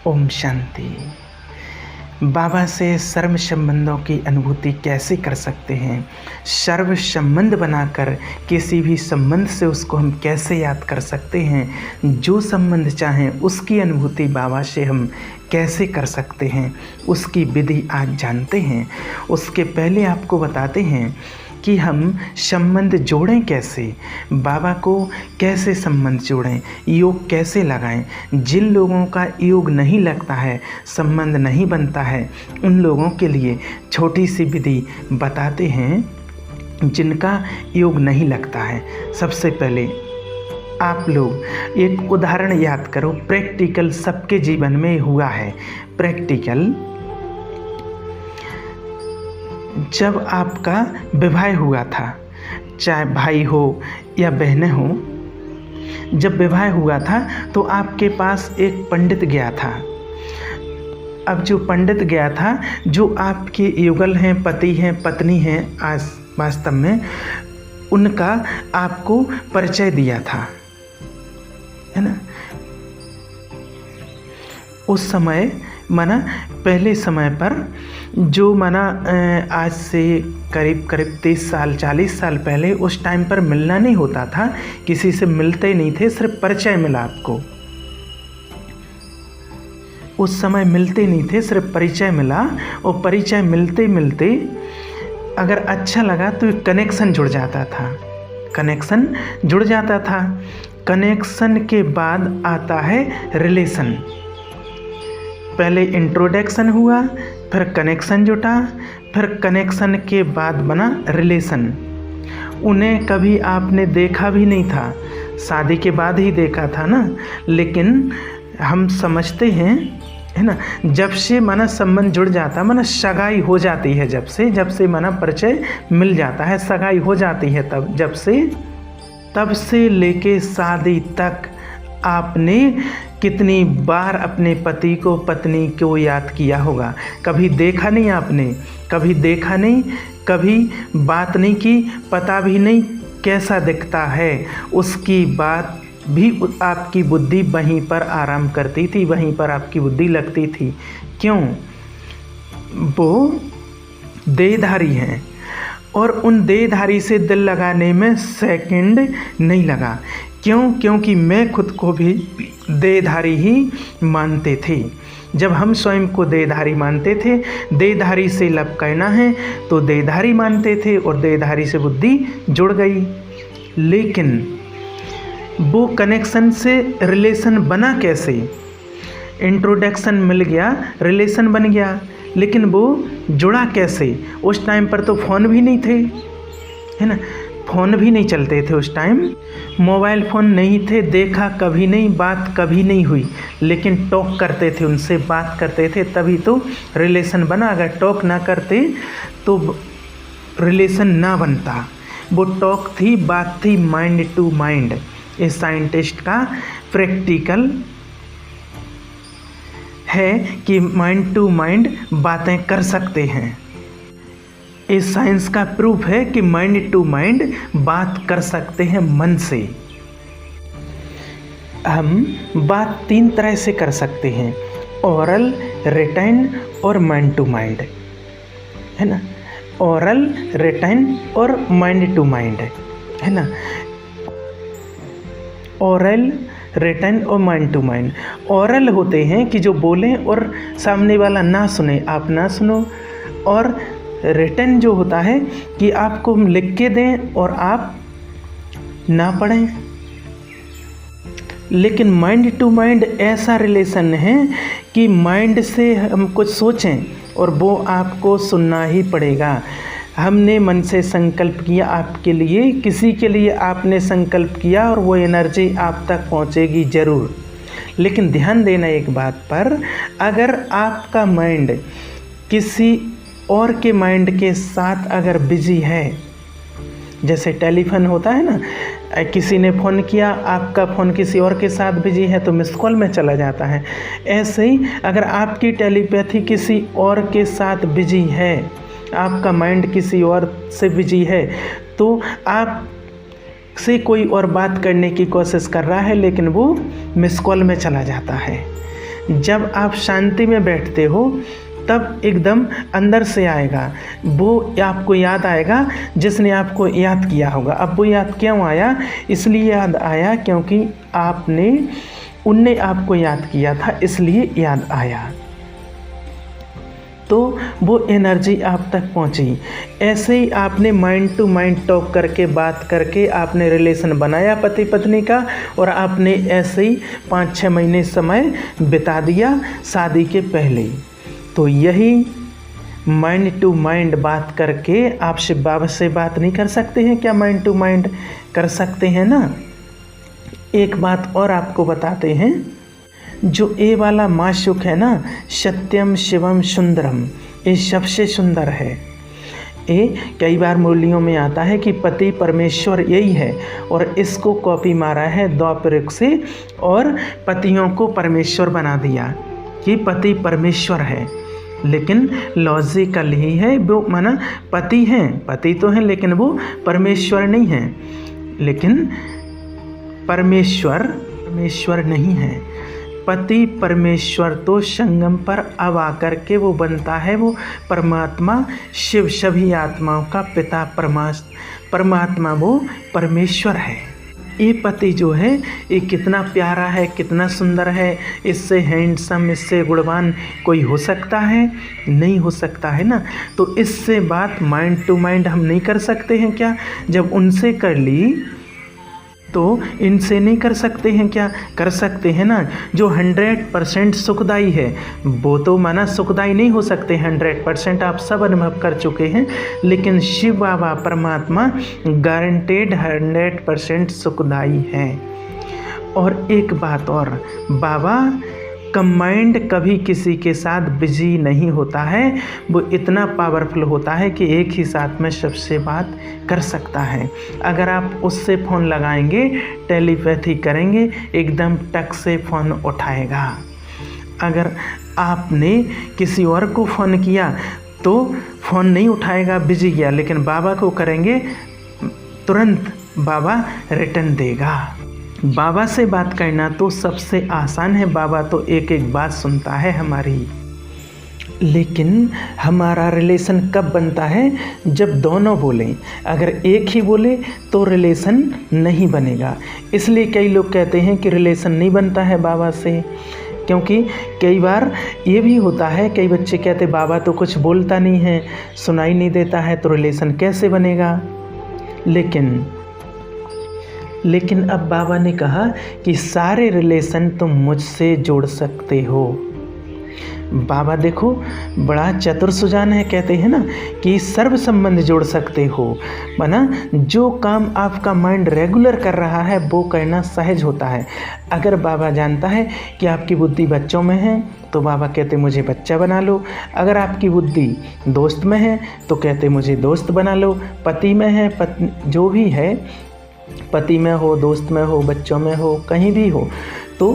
ओम शांति। बाबा से सर्व संबंधों की अनुभूति कैसे कर सकते हैं? सर्व संबंध बनाकर किसी भी संबंध से उसको हम कैसे याद कर सकते हैं? जो संबंध चाहें उसकी अनुभूति बाबा से हम कैसे कर सकते हैं? उसकी विधि आज जानते हैं। उसके पहले आपको बताते हैं कि हम संबंध जोड़ें कैसे, बाबा को कैसे संबंध जोड़ें, योग कैसे लगाएं। जिन लोगों का योग नहीं लगता है, संबंध नहीं बनता है, उन लोगों के लिए छोटी सी विधि बताते हैं जिनका योग नहीं लगता है। सबसे पहले आप लोग एक उदाहरण याद करो, प्रैक्टिकल सबके जीवन में हुआ है। प्रैक्टिकल, जब आपका विवाह हुआ था, चाहे भाई हो या बहनें हो, जब विवाह हुआ था तो आपके पास एक पंडित गया था। अब जो पंडित गया था, जो आपके युगल हैं, पति हैं, पत्नी हैं, आज वास्तव में उनका आपको परिचय दिया था, है ना। उस समय माना पहले समय पर जो माना आज से करीब 30 साल 40 साल पहले, उस टाइम पर मिलना नहीं होता था, किसी से मिलते नहीं थे, सिर्फ परिचय मिला आपको। उस समय मिलते नहीं थे, सिर्फ परिचय मिला, और परिचय मिलते मिलते अगर अच्छा लगा तो एक कनेक्शन जुड़ जाता था। कनेक्शन जुड़ जाता था। कनेक्शन के बाद आता है रिलेशन। पहले इंट्रोडक्शन हुआ, फिर कनेक्शन जुटा, फिर कनेक्शन के बाद बना रिलेशन। उन्हें कभी आपने देखा भी नहीं था, शादी के बाद ही देखा था ना, लेकिन हम समझते हैं, है ना, जब से माना संबंध जुड़ जाता, माना सगाई हो जाती है, जब से माना परिचय मिल जाता है, सगाई हो जाती है, तब से लेके शादी तक आपने कितनी बार अपने पति को, पत्नी को याद किया होगा। कभी देखा नहीं आपने, कभी देखा नहीं, कभी बात नहीं की, पता भी नहीं कैसा दिखता है। उसकी बात भी आपकी बुद्धि वहीं पर आराम करती थी, वहीं पर आपकी बुद्धि लगती थी। क्यों? वो देहधारी हैं, और उन देहधारी से दिल लगाने में सेकंड नहीं लगा। क्यों? क्योंकि मैं खुद को भी देहधारी ही मानते थे। जब हम स्वयं को देहधारी मानते थे, देहधारी से लब करना है तो देहधारी मानते थे, और देहधारी से बुद्धि जुड़ गई। लेकिन वो कनेक्शन से रिलेशन बना कैसे? इंट्रोडक्शन मिल गया, रिलेशन बन गया, लेकिन वो जुड़ा कैसे? उस टाइम पर तो फ़ोन भी नहीं थे, है ना, फ़ोन भी नहीं चलते थे उस टाइम, मोबाइल फ़ोन नहीं थे, देखा कभी नहीं, बात कभी नहीं हुई, लेकिन टॉक करते थे, उनसे बात करते थे, तभी तो रिलेशन बना। अगर टॉक ना करते तो रिलेशन ना बनता। वो टॉक थी, बात थी, माइंड टू माइंड। इस साइंटिस्ट का प्रैक्टिकल है कि माइंड टू माइंड बातें कर सकते हैं। इस साइंस का प्रूफ है कि माइंड टू माइंड बात कर सकते हैं मन से। हम बात 3 तरह से कर सकते हैं, ओरल, रिटन और माइंड टू माइंड, है ना। ओरल, रिटन और माइंड टू माइंड, है ना। ओरल, रिटन और माइंड टू माइंड। ओरल होते हैं कि जो बोलें और सामने वाला ना सुने, आप ना सुनो। और रिटन जो होता है कि आपको हम लिख के दें और आप ना पढ़ें। लेकिन माइंड टू माइंड ऐसा रिलेशन है कि माइंड से हम कुछ सोचें और वो आपको सुनना ही पड़ेगा। हमने मन से संकल्प किया आपके लिए, किसी के लिए आपने संकल्प किया, और वो एनर्जी आप तक पहुंचेगी ज़रूर। लेकिन ध्यान देना एक बात पर, अगर आपका माइंड किसी और के माइंड के साथ अगर बिजी है, जैसे टेलीफोन होता है ना, किसी ने फ़ोन किया, आपका फ़ोन किसी और के साथ बिजी है तो मिस कॉल में चला जाता है। ऐसे ही अगर आपकी टेलीपैथी किसी और के साथ बिजी है, आपका माइंड किसी और से बिजी है, तो आप से कोई और बात करने की कोशिश कर रहा है, लेकिन वो मिस कॉल में चला जाता है। जब आप शांति में बैठते हो तब एकदम अंदर से आएगा, वो आपको याद आएगा जिसने आपको याद किया होगा। अब वो याद क्यों आया? इसलिए याद आया क्योंकि उनने आपको याद किया था, इसलिए याद आया, तो वो एनर्जी आप तक पहुंची। ऐसे ही आपने माइंड टू माइंड टॉक करके, बात करके आपने रिलेशन बनाया पति पत्नी का, और आपने ऐसे ही 5-6 महीने समय बिता दिया शादी के पहले ही। तो यही माइंड टू माइंड बात करके आप शिव बाबा से बात नहीं कर सकते हैं क्या? माइंड टू माइंड कर सकते हैं ना। एक बात और आपको बताते हैं, जो ए वाला माशुक है ना, सत्यम शिवम सुंदरम, ये सबसे सुंदर है। ये कई बार मुरलियों में आता है कि पति परमेश्वर यही है, और इसको कॉपी मारा है द्वापर से और पतियों को परमेश्वर बना दिया कि पति परमेश्वर है। लेकिन लॉजिकल ही है, वो माना पति हैं, पति तो हैं लेकिन वो परमेश्वर नहीं हैं। लेकिन परमेश्वर नहीं है। पति परमेश्वर तो संगम पर अब आकर के वो बनता है, वो परमात्मा शिव, सभी आत्माओं का पिता परमात्मा वो परमेश्वर है। ये पति जो है ये कितना प्यारा है, कितना सुंदर है, इससे हैंडसम, इससे गुणवान कोई हो सकता है? नहीं हो सकता है ना। तो इससे बात माइंड टू माइंड हम नहीं कर सकते हैं क्या? जब उनसे कर ली तो इनसे नहीं कर सकते हैं क्या? कर सकते हैं ना। जो 100% सुखदाई है वो तो माना सुखदाई नहीं हो सकते, 100% आप सब अनुभव कर चुके हैं, लेकिन शिव बाबा परमात्मा गारंटेड 100% सुखदाई है। और एक बात और, बाबा का माइंड कभी किसी के साथ बिजी नहीं होता है, वो इतना पावरफुल होता है कि एक ही साथ में सबसे बात कर सकता है। अगर आप उससे फ़ोन लगाएंगे, टेलीपैथी करेंगे, एकदम टक से फ़ोन उठाएगा। अगर आपने किसी और को फ़ोन किया तो फ़ोन नहीं उठाएगा, बिजी गया, लेकिन बाबा को करेंगे तुरंत बाबा रिटर्न देगा। बाबा से बात करना तो सबसे आसान है, बाबा तो एक एक बात सुनता है हमारी। लेकिन हमारा रिलेशन कब बनता है? जब दोनों बोलें। अगर एक ही बोले तो रिलेशन नहीं बनेगा। इसलिए कई लोग कहते हैं कि रिलेशन नहीं बनता है बाबा से, क्योंकि कई बार ये भी होता है, कई बच्चे कहते बाबा तो कुछ बोलता नहीं है, सुनाई नहीं देता है, तो रिलेशन कैसे बनेगा? लेकिन अब बाबा ने कहा कि सारे रिलेशन तुम मुझसे जोड़ सकते हो। बाबा देखो बड़ा चतुर सुजान है, कहते हैं ना कि सर्व संबंध जोड़ सकते हो। माना जो काम आपका माइंड रेगुलर कर रहा है वो करना सहज होता है। अगर बाबा जानता है कि आपकी बुद्धि बच्चों में है तो बाबा कहते मुझे बच्चा बना लो। अगर आपकी बुद्धि दोस्त में है तो कहते मुझे दोस्त बना लो। पति में है, पत्नी जो भी है, पति में हो, दोस्त में हो, बच्चों में हो, कहीं भी हो, तो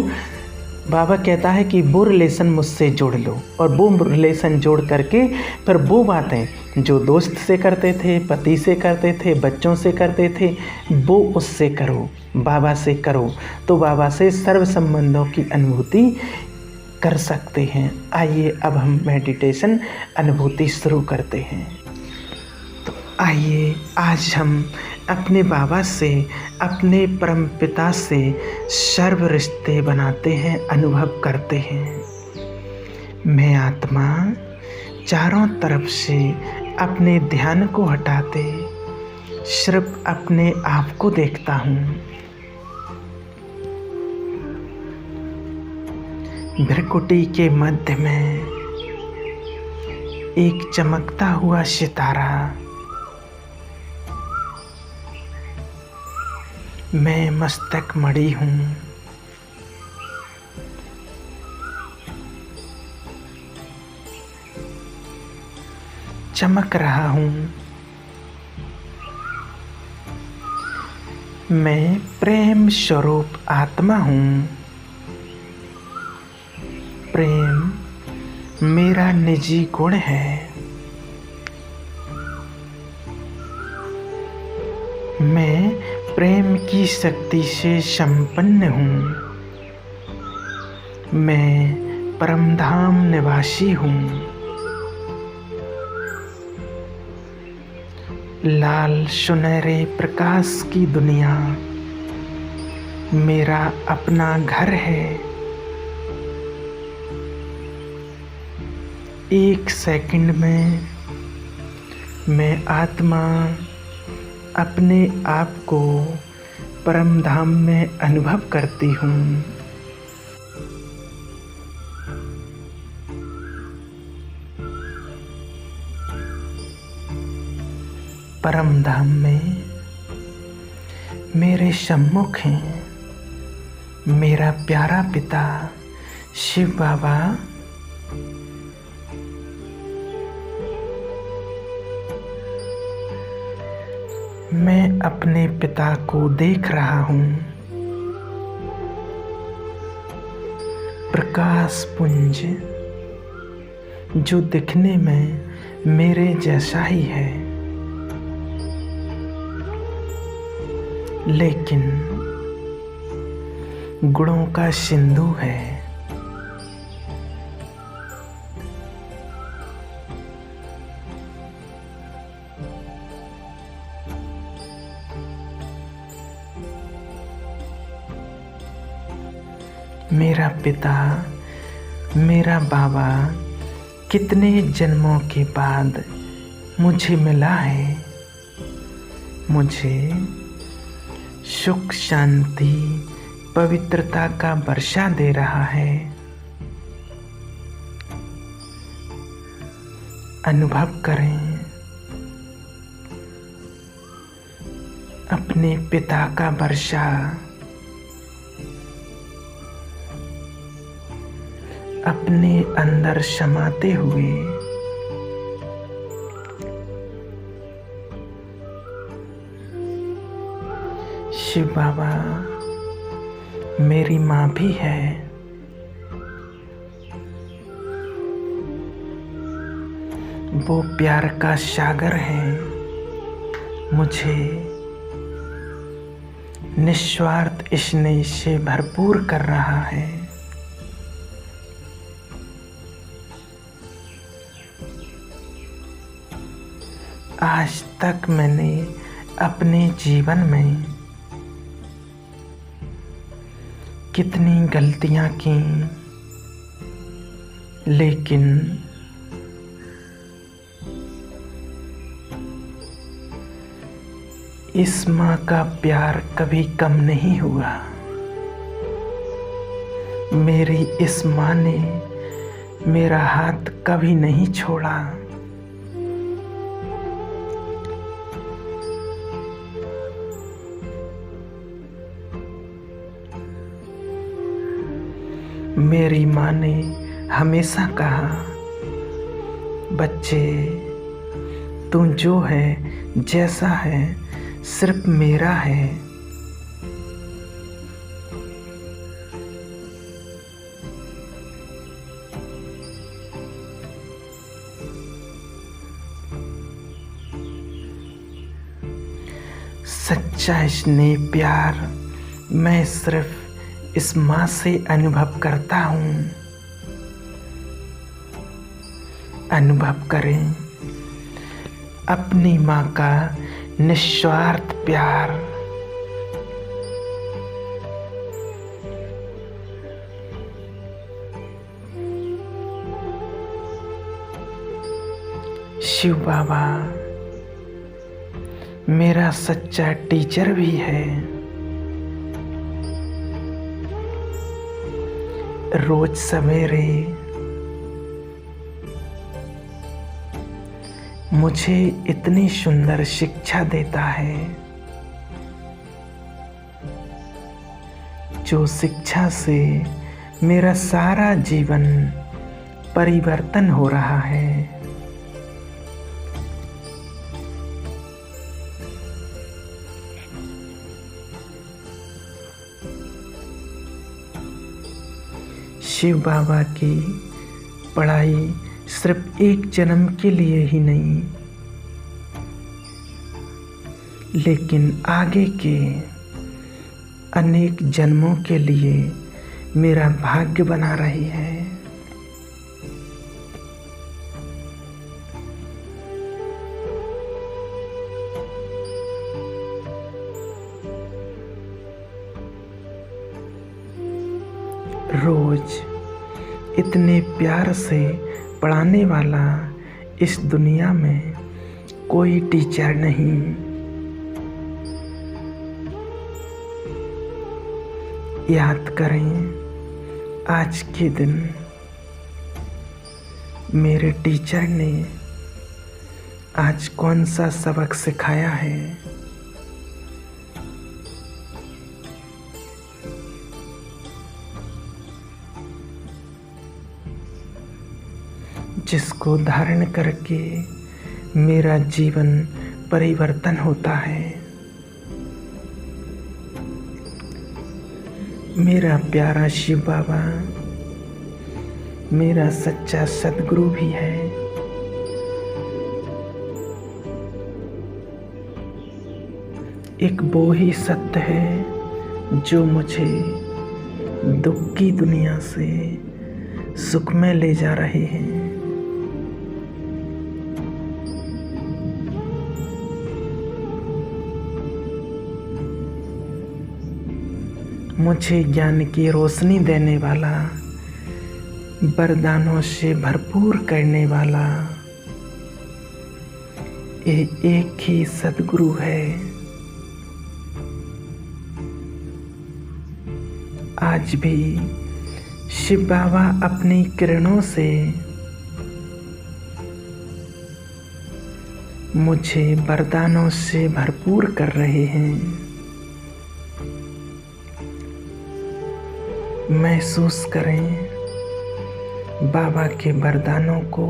बाबा कहता है कि वो रिलेशन मुझसे जोड़ लो। और वो रिलेशन जोड़ करके फिर वो बातें जो दोस्त से करते थे, पति से करते थे, बच्चों से करते थे, वो उससे करो, बाबा से करो, तो बाबा से सर्व संबंधों की अनुभूति कर सकते हैं। आइए अब हम मेडिटेशन अनुभूति शुरू करते हैं। तो आइए आज हम अपने बाबा से, अपने परम पिता से सर्व रिश्ते बनाते हैं, अनुभव करते हैं। मैं आत्मा चारों तरफ से अपने ध्यान को हटाते सिर्फ अपने आप को देखता हूँ। भ्रकुटी के मध्य में एक चमकता हुआ सितारा, मैं मस्तक मणि हूँ। चमक रहा हूँ। मैं प्रेम स्वरूप आत्मा हूँ। प्रेम मेरा निजी गुण है। मैं प्रेम की शक्ति से संपन्न हूँ। मैं परमधाम निवासी हूँ। लाल सुनहरे प्रकाश की दुनिया मेरा अपना घर है। एक सेकंड में मैं आत्मा अपने आप को परम धाम में अनुभव करती हूँ। परम धाम में मेरे सम्मुख हैं मेरा प्यारा पिता शिव बाबा। मैं अपने पिता को देख रहा हूँ। प्रकाश पुंज जो दिखने में मेरे जैसा ही है, लेकिन गुणों का सिंधु है। मेरा पिता, मेरा बाबा कितने जन्मों के बाद मुझे मिला है। मुझे सुख शांति पवित्रता का वर्षा दे रहा है। अनुभव करें अपने पिता का वर्षा। अपने अंदर समाते हुए शिव बाबा मेरी माँ भी है। वो प्यार का सागर है, मुझे निस्वार्थ स्नेह से भरपूर कर रहा है। आज तक मैंने अपने जीवन में कितनी गलतियां की, लेकिन इस माँ का प्यार कभी कम नहीं हुआ। मेरी इस माँ ने मेरा हाथ कभी नहीं छोड़ा। मेरी माँ ने हमेशा कहा, बच्चे तू जो है जैसा है सिर्फ मेरा है। सच्चा स्नेह प्यार मैं सिर्फ इस माँ से अनुभव करता हूँ। अनुभव करें अपनी माँ का निस्वार्थ प्यार। शिव बाबा मेरा सच्चा टीचर भी है। रोज सवेरे मुझे इतनी सुंदर शिक्षा देता है, जो शिक्षा से मेरा सारा जीवन परिवर्तन हो रहा है। शिव बाबा की पढ़ाई सिर्फ एक जन्म के लिए ही नहीं, लेकिन आगे के अनेक जन्मों के लिए मेरा भाग्य बना रही है। रोज इतने प्यार से पढ़ाने वाला इस दुनिया में कोई टीचर नहीं। याद करें आज के दिन मेरे टीचर ने आज कौन सा सबक सिखाया है। जिसको धारण करके मेरा जीवन परिवर्तन होता है। मेरा प्यारा शिव बाबा मेरा सच्चा सद्गुरु भी है। एक वो ही सत्य है जो मुझे दुख की दुनिया से सुख में ले जा रहे हैं। मुझे ज्ञान की रोशनी देने वाला, वरदानों से भरपूर करने वाला ये एक ही सद्गुरु है। आज भी शिव बाबा अपनी किरणों से मुझे वरदानों से भरपूर कर रहे हैं। महसूस करें बाबा के वरदानों को।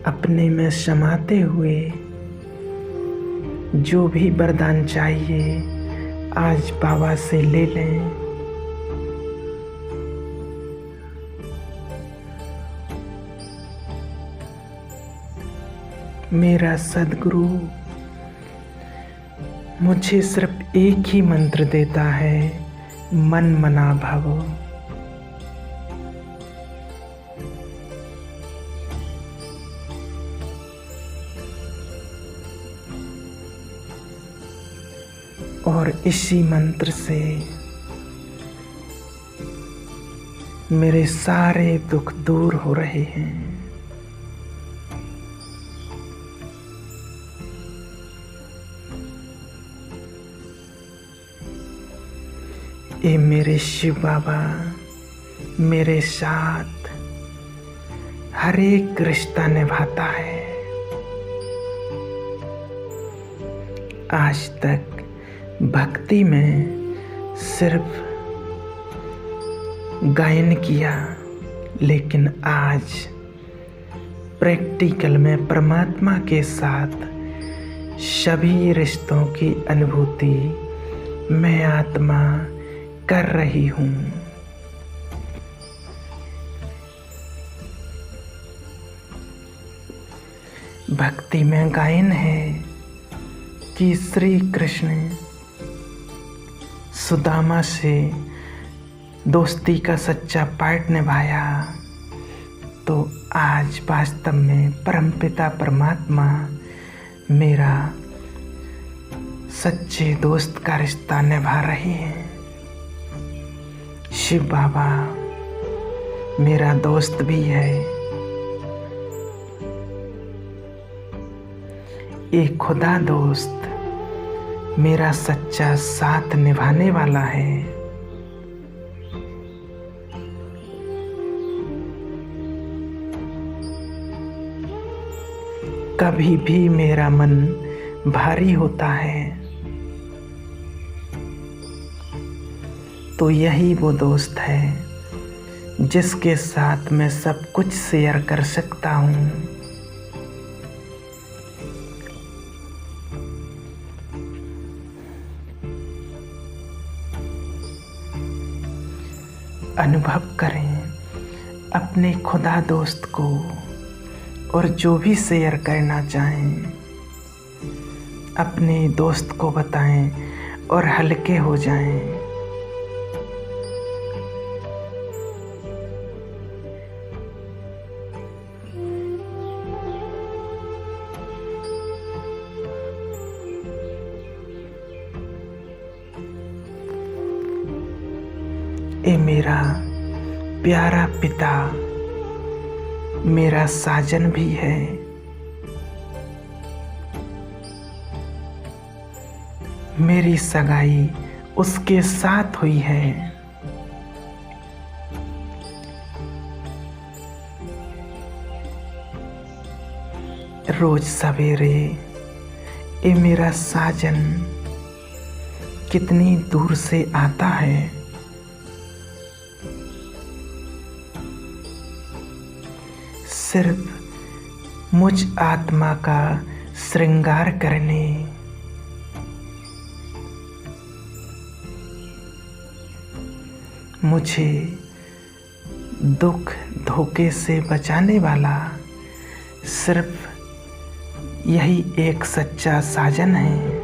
अपने में समाते हुए जो भी वरदान चाहिए आज बाबा से ले लें। मेरा सद्गुरु मुझे सिर्फ एक ही मंत्र देता है, मन मना भव। और इसी मंत्र से मेरे सारे दुख दूर हो रहे हैं। ये मेरे शिव बाबा मेरे साथ हर एक रिश्ता निभाता है। आज तक भक्ति में सिर्फ गायन किया, लेकिन आज प्रैक्टिकल में परमात्मा के साथ सभी रिश्तों की अनुभूति मैं आत्मा कर रही हूँ। भक्ति में गायन है कि श्री कृष्ण सुदामा से दोस्ती का सच्चा पार्ट निभाया, तो आज वास्तव में परमपिता परमात्मा मेरा सच्चे दोस्त का रिश्ता निभा रहे हैं। शिव बाबा मेरा दोस्त भी है। एक खुदा दोस्त मेरा सच्चा साथ निभाने वाला है। कभी भी मेरा मन भारी होता है तो यही वो दोस्त है जिसके साथ मैं सब कुछ शेयर कर सकता हूँ। अनुभव करें अपने खुदा दोस्त को, और जो भी शेयर करना चाहें अपने दोस्त को बताएं और हल्के हो जाएं। ए मेरा प्यारा पिता मेरा साजन भी है। मेरी सगाई उसके साथ हुई है। रोज सवेरे ए मेरा साजन कितनी दूर से आता है। सिर्फ मुझ आत्मा का श्रृंगार करने, मुझे दुख धोखे से बचाने वाला सिर्फ यही एक सच्चा साजन है।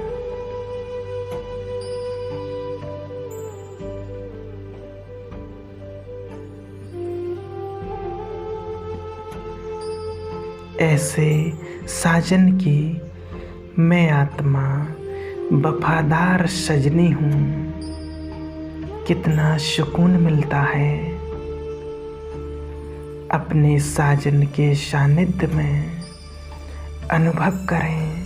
ऐसे साजन की मैं आत्मा वफादार सजनी हूँ। कितना सुकून मिलता है अपने साजन के सानिध्य में। अनुभव करें।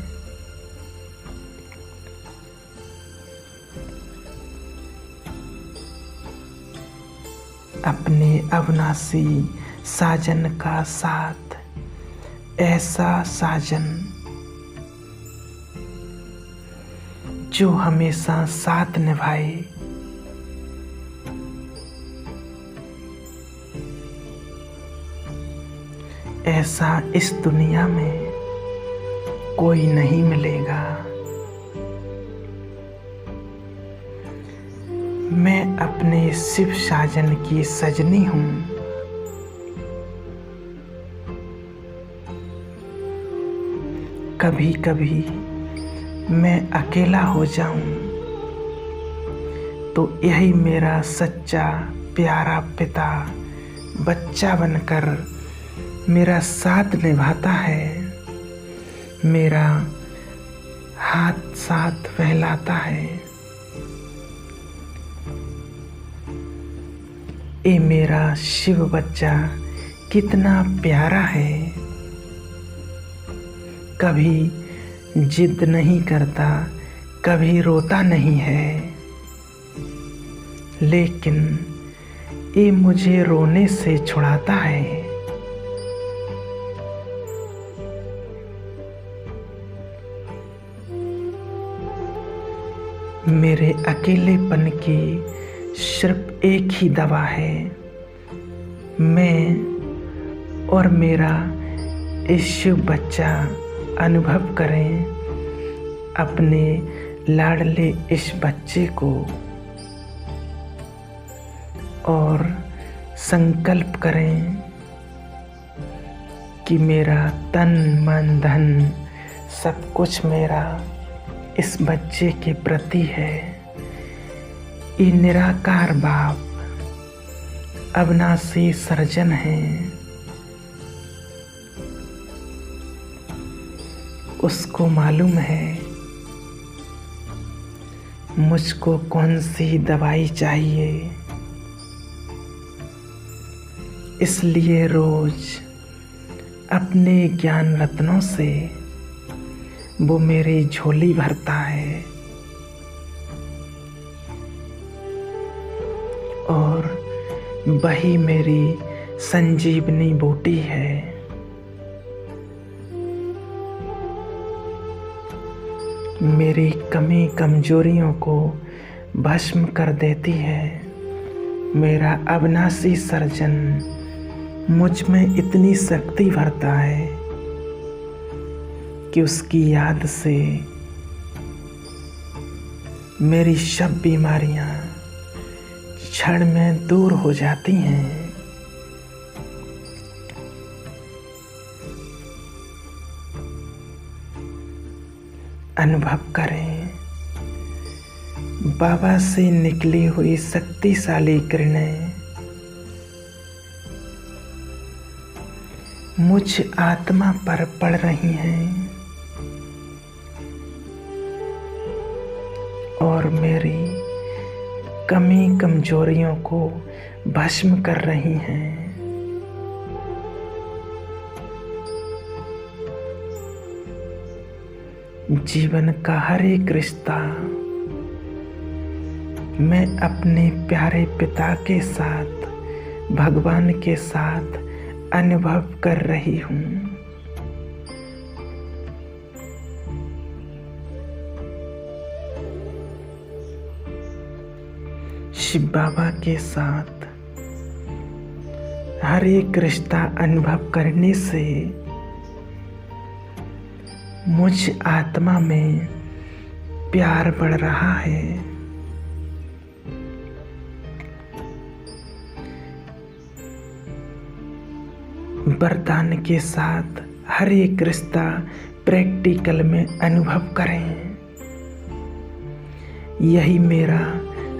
अपने अविनाशी साजन का साथ, ऐसा साजन जो हमेशा साथ निभाए। ऐसा इस दुनिया में कोई नहीं मिलेगा। मैं अपने शिव साजन की सजनी हूँ। कभी कभी मैं अकेला हो जाऊं तो यही मेरा सच्चा प्यारा पिता बच्चा बनकर मेरा साथ निभाता है। मेरा हाथ साथ फैलाता है। ये मेरा शिव बच्चा कितना प्यारा है। कभी जिद नहीं करता, कभी रोता नहीं है, लेकिन ये मुझे रोने से छुड़ाता है। मेरे अकेलेपन की सिर्फ एक ही दवा है। मैं और मेरा इस शिव बच्चा अनुभव करें अपने लाडले इस बच्चे को और संकल्प करें कि मेरा तन मन धन सब कुछ मेरा इस बच्चे के प्रति है। ये निराकार बाप अविनाशी सर्जन है। उसको मालूम है मुझको कौन सी दवाई चाहिए, इसलिए रोज अपने ज्ञान रत्नों से वो मेरी झोली भरता है और वही मेरी संजीवनी बूटी है। मेरी कमी कमजोरियों को भस्म कर देती है। मेरा अविनाशी सर्जन मुझ में इतनी शक्ति भरता है कि उसकी याद से मेरी सब बीमारियां क्षण में दूर हो जाती हैं। अनुभव करें बाबा से निकली हुई शक्तिशाली किरणें मुझ आत्मा पर पड़ रही हैं और मेरी कमी कमजोरियों को भस्म कर रही हैं। जीवन का हर एक रिश्ता मैं अपने प्यारे पिता के साथ, भगवान के साथ अनुभव कर रही हूँ। शिव बाबा के साथ हर एक रिश्ता अनुभव करने से मुझ आत्मा में प्यार बढ़ रहा है। वरदान के साथ हर एक रिश्ता प्रैक्टिकल में अनुभव करें। यही मेरा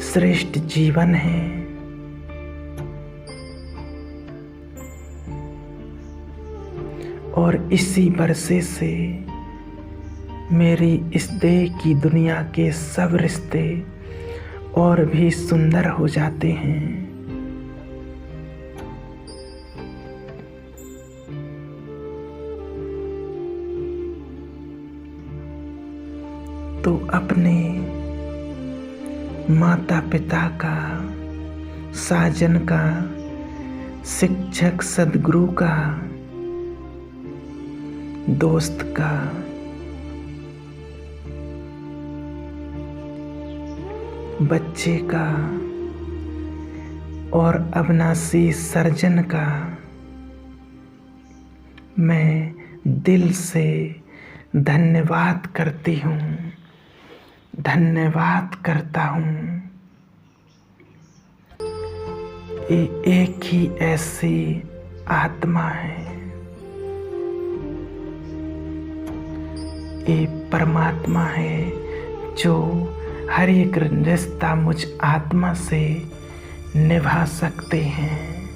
श्रेष्ठ जीवन है। और इसी वर्षे से मेरी इस देह की दुनिया के सब रिश्ते और भी सुंदर हो जाते हैं। तो अपने माता पिता का, साजन का, शिक्षक सदगुरु का, दोस्त का, बच्चे का और अविनाशी सर्जन का मैं दिल से धन्यवाद करती हूँ, धन्यवाद करता हूँ। ये एक ही ऐसी आत्मा है, ये परमात्मा है जो हर एक रिश्ता मुझ आत्मा से निभा सकते हैं।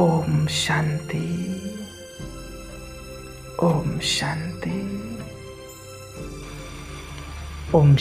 ओम शांति, ओम शांति, ओम।